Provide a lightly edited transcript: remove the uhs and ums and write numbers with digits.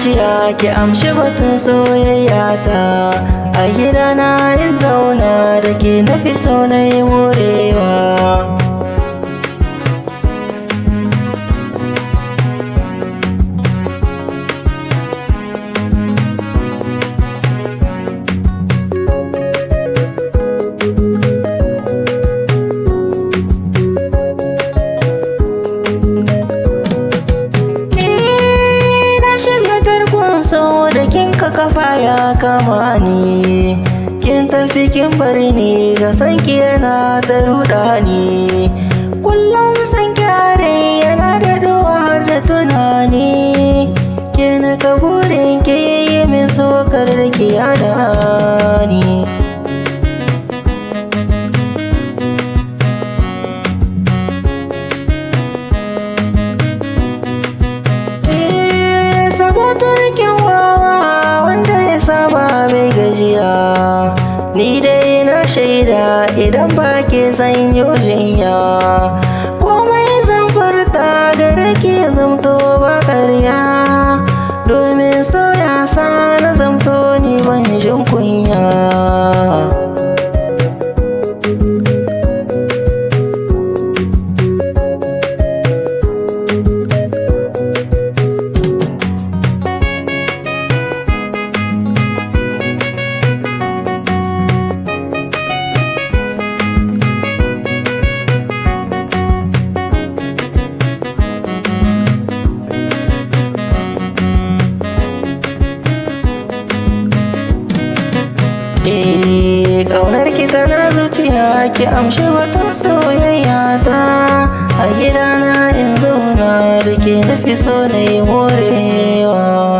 zuciya ki amshi batun soyayya ta. A gidana in zauna da ke nafi so na yi morewa. Da kin ka kafa ya kama ni, kin tafi kin bari ni, ga sanki yana ta ruɗa ni. Kullum san kyare yana da duwa har da tunani, kin ka burin ki yi min sokar da ki yada ni. Ni dai na shaida idan ba ke san jinya, komai zan furta gare ke zamto ba ƙarya, domin so ya sa na zamto ni ban jin kunya. Ƙaunar ki tana zuciya, ki amshi wata soyayya ta. A gidana in zauna da ke nafi so na yi morewa.